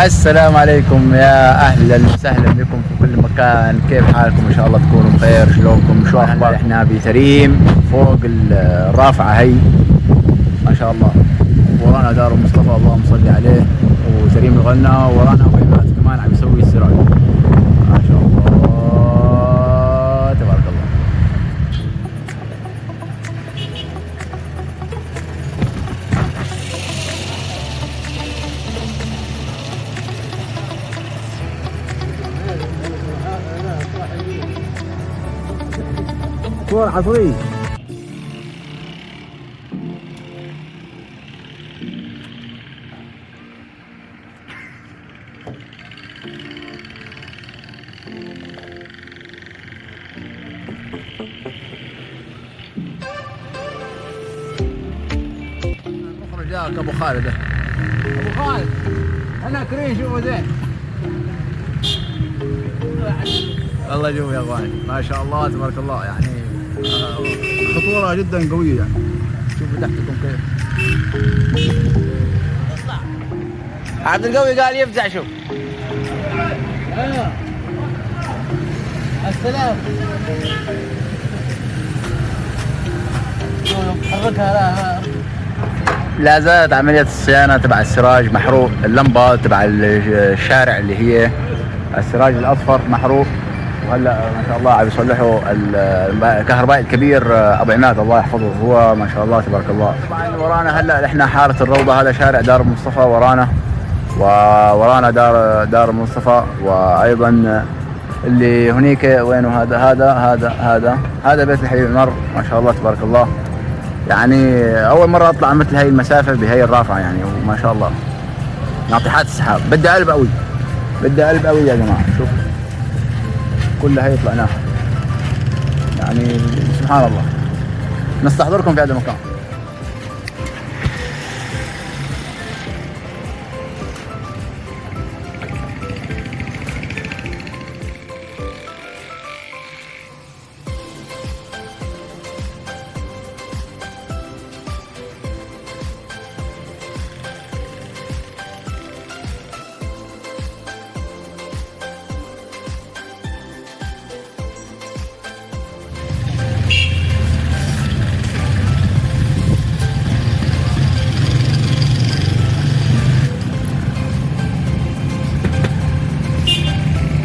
السلام عليكم يا اهلا وسهلا بكم في كل مكان. كيف حالكم؟ ان شاء الله تكونوا بخير. شلونكم؟ شو اخبار؟ احنا بتريم فوق الرافعه هي ما شاء الله. ورانا دار مصطفى اللهم صل عليه، وتريم الغنى، ورانا ابو عماد كمان عم يسوي السراج ما شاء الله تبارك الله. كور عصري. المخرج جاك ابو خالد. ابو خالد انا كريم شوفوا زين. الله يجوم يا اخوان ما شاء الله تبارك الله. يعني خطوره جدا قويه يعني. شوفوا تحتكم كيف. عبد القوي قال يفزع. شوف السلام حركها. لا زالت عملية الصيانة تبع السراج محروق. اللمبة تبع الشارع اللي هي السراج الأصفر محروق، وهلا ما شاء الله عم يصلحوا الكهربائي الكبير ابو عماد الله يحفظه هو ما شاء الله تبارك الله. طبعا ورانا هلا احنا حاره الروضه، هذا شارع دار مصطفى ورانا، وورانا دار مصطفى، وايضا اللي هنيك وينه هذا بيت الحبيب عمر ما شاء الله تبارك الله. يعني اول مره اطلع مثل هاي المسافه بهي الرافعه يعني، وما شاء الله ناطحات السحاب. بدي قلب قوي، بدي قلب قوي يا جماعه. شوف كلها هي طلعناها يعني سبحان الله. نستحضركم في هذا المكان.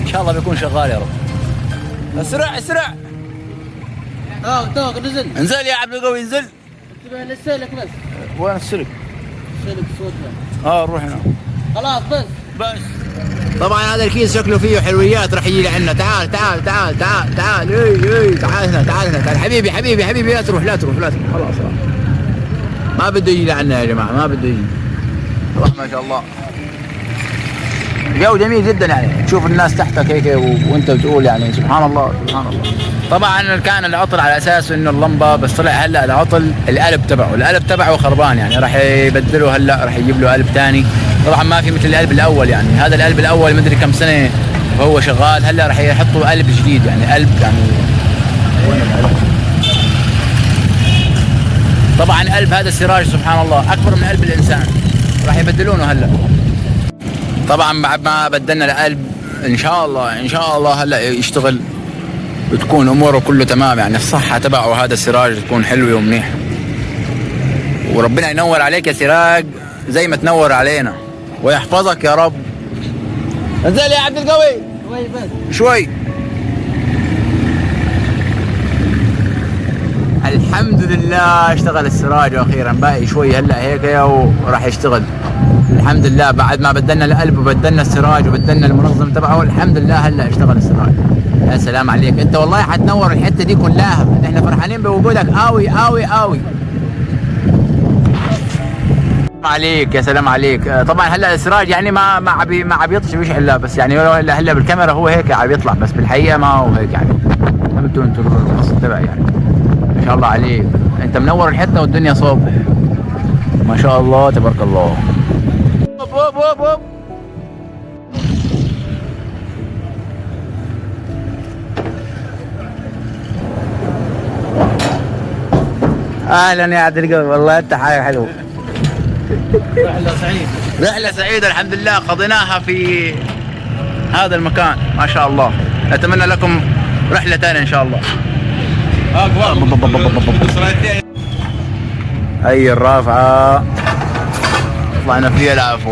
ان شاء الله بيكون شغال يا رب. اسرع اسرع. توك نزل. انزل يا عبد القوي انزل. انتبه للسلك بس. وين السلك؟ السلك صوتها. روح هنا. خلاص بس. طبعا هذا الكيس شكله فيه حلويات راح يجي لعنا. تعال تعال تعال تعال تعال. اي تعال هنا تعال هنا تعال. حبيبي حبيبي حبيبي لا تروح لا تروح لا تروح. خلاص ما بده يجي لعنا يا جماعه، ما بده يجي. والله ما شاء الله جو جميل جدا يعني. تشوف الناس تحتك هيك وانت بتقول يعني سبحان الله سبحان الله. طبعا كان العطل على اساس انه اللمبه، بس طلع هلا العطل القلب تبعه خربان يعني. راح يبدله هلا، راح يجيب له قلب ثاني. طبعا ما في مثل القلب الاول يعني. هذا القلب الاول مدري كم سنه وهو شغال. هلا راح يحطوا قلب جديد يعني. قلب يعني وين القلب؟ طبعا قلب هذا السراج سبحان الله اكبر من قلب الانسان. راح يبدلونه هلا. طبعا بعد ما بدلنا القلب ان شاء الله هلا يشتغل وتكون اموره كله تمام يعني. الصحه تبعه هذا السراج تكون حلوه ومنيحه. وربنا ينور عليك يا سراج زي ما تنور علينا ويحفظك يا رب. انزل يا عبد القوي شوي بس شوي. الحمد لله اشتغل السراج اخيرا. باقي شوي هلا هيك وراح يشتغل الحمد لله. بعد ما بدلنا القلب وبدلنا السراج وبدلنا المنظم تبعه الحمد لله هلا اشتغل السراج. يا سلام عليك انت والله حتنور الحته دي كلها. احنا فرحانين بوجودك قوي قوي قوي. عليك يا سلام عليك. طبعا هلا السراج يعني ما عم يطش ويش الا بس يعني هلا بالكاميرا هو هيك عم يطلع، بس بالحقيقه ما هو هيك يعني. فهمتوا انتوا القصه تبعي يعني. ما شاء الله عليك انت منور الحته والدنيا صوب ما شاء الله تبارك الله. هوب اهلا يا عبد القوي والله انت حاجه حلوه. رحلة سعيدة. رحلة سعيدة الحمد لله قضيناها في هذا المكان ما شاء الله. نتمنى لكم رحلة ثانية إن شاء الله. هي الرافعة طلعنا فيها العفو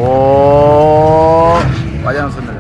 بعدين وصلنا